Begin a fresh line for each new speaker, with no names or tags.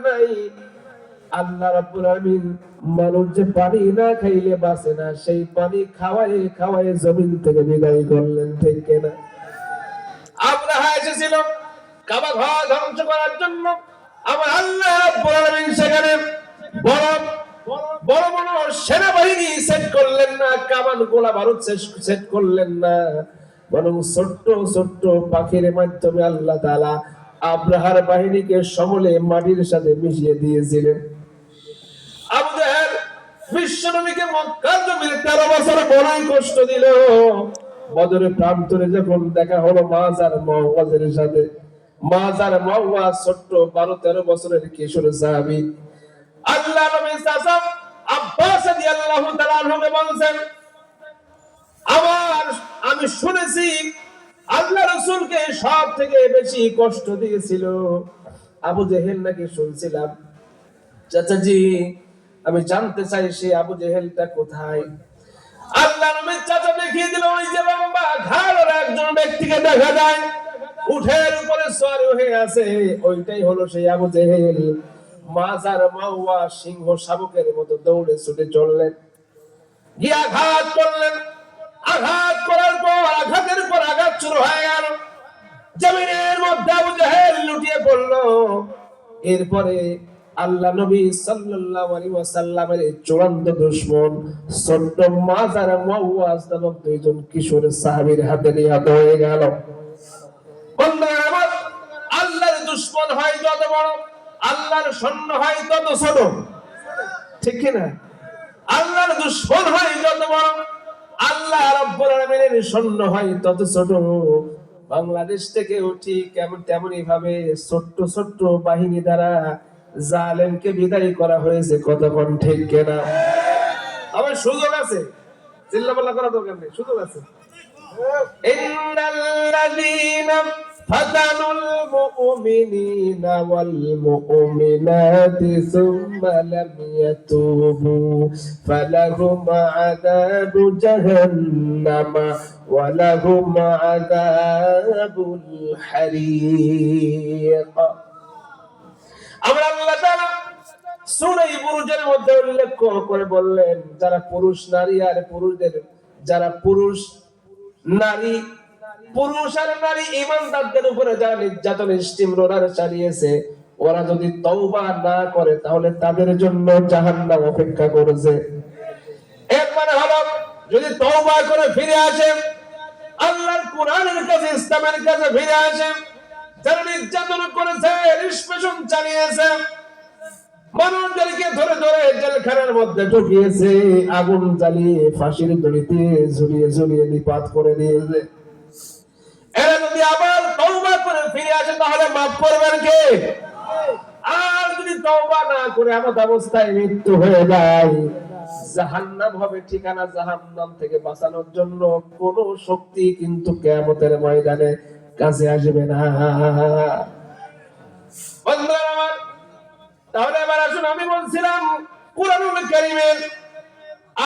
নাই। আল্লাহ রাব্বুল আলামিন মানুষ যে পানি না খাইলে বাঁচে না, সেই পানি খাওয়ায়ে খাওয়ায়ে জমিন থেকে বিদায় করলেন, ঠিক কিনা? আব্রাহা এসেছিল কাবা ঘর ধ্বংস করার জন্য। আমার আল্লাহ রাব্বুল আলামিন সেখানে বড় বড় বড় সেনাবাহিনী সেট করলেন না, কামান গোলা বারুদ সেট করলেন না, বরং ছোট্ট ছোট্ট পাখির মাধ্যমে আল্লাহ তাআলা আব্রাহার বাহিনীকে সমূলে মাটির সাথে মিশিয়ে দিয়েছিলেন। আবু জাহেল বিশ্বনবীকে মক্কার জমিনে 13 বছর বড়ই কষ্ট দিল। বদরের প্রান্তরে যখন দেখা হলো মাজার মুআওয়াজের সাথে, মাজার মুআওয়াজ ছোট্ট 12-13 বছরের কিশোর সাহাবী, আল্লাহ নবীর চাচা আব্বাস রাদিয়াল্লাহু তাআলা আনহুকে বলেন, আমি শুনেছি আল্লাহ রাসূলকে সব থেকে বেশি কষ্ট দিয়েছিল আবু জেহেল নাকি। শুনছিলাম চাচাজি, আমি জানতে চাই সে আবু জেহেলটা কোথায়? আল্লাহ নবীর চাচা দেখিয়ে দিল, ওই যে লম্বা ঘাড়ের একজন ব্যক্তিকে দেখা যায়, উঠের উপরে সওয়ার হয়ে আছে, ওইটাই হলো সেই আবু জেহেল। মাজার মুআওয়াজ সিংহ শাবকের মতো দৌড়ে ছুটে চললেন, গিয়ে আঘাত করলেন। আঘাত করার পর আঘাতের পর আঘাত শুরু হয়ে গেল, জমিনের মধ্যে আবু জেহেল লুটিয়ে পড়ল। এরপরে আল্লাহ নবী সাল্লাল্লাহু আলাইহি ওয়াসাল্লামের চূড়ান্ত দুশমন ছোট্ট মাজার মুআওয়াজ নামক দুইজন কিশোর সাহাবীর হাতে নিহত হয়ে গেল। বন্ধুরা আমার, আল্লাহর দুশমন হয় যত বড়, আল্লাহর সৈন্য হয় তত ছোট, ঠিক কি না? আল্লাহর দুশমন হয় যত বড়, আল্লাহ রাব্বুল আলামিনের সৈন্য হয় তত ছোট। বাংলাদেশ থেকে উঠি কেমন তেমনই ভাবে ছোট্ট ছোট্ট বাহিনী দ্বারা জালেমকে বিদায় করা হয়েছে, কতক্ষণ, ঠিক কিনা? আবার সুযোগ আছে, চিল্লাপাল্লা করা দরকার নেই, সুযোগ আছে। ইন্নাল্লাযীনা ফাতানুল মুমিনিনা ওয়াল মুমিনাতি সুম্মা লাম ইয়াতুবু ফালাহুম আযাবু জাহান্নাম ওয়া লাহুম আযাবুল হারিক। আমরা আল্লাহ তাআলা সূরা বুরুজের মধ্যে উল্লেখ করে বললেন, যারা পুরুষ নারী আর পুরুষদের, যারা পুরুষ আর নারী ঈমানদারদের উপরে যারা নির্যাতন স্টিমরোলার চালিয়েছে, ওরা যদি তওবা না করে তাহলে তাদের জন্য জাহান্নাম অপেক্ষা করেছে। এর মানে হলো, যদি তওবা করে ফিরে আসে, আল্লাহর কোরআনের কাছে, ইসলামের কাছে ফিরে আসে, যারা নির্যাতন করেছে, নিষ্পেষণ চালিয়েছে, মানুষদেরকে ধরে ধরে জেলখানার মধ্যে ঢুকিয়েছে, আগুন জ্বালিয়ে ফাঁসির দড়িতে ঝুলিয়ে ঝুলিয়ে নিপাত করে দিয়েছে, এরা যদি আবার তওবা করে ফিরে আসে তাহলে মাফ করবেন কে? আর যদি তওবা না করে এমত অবস্থায় মৃত্যু হয়ে যায়, জাহান্নাম হবে ঠিকানা। জাহান্নাম থেকে বাঁচানোর জন্য কোনো শক্তি কিন্তু কিয়ামতের ময়দানে কাছে আসবে না। বন্ধুরা আমার, তাহলে এবার আসুন, আমি বলছিলাম কোরআনুল কারীমের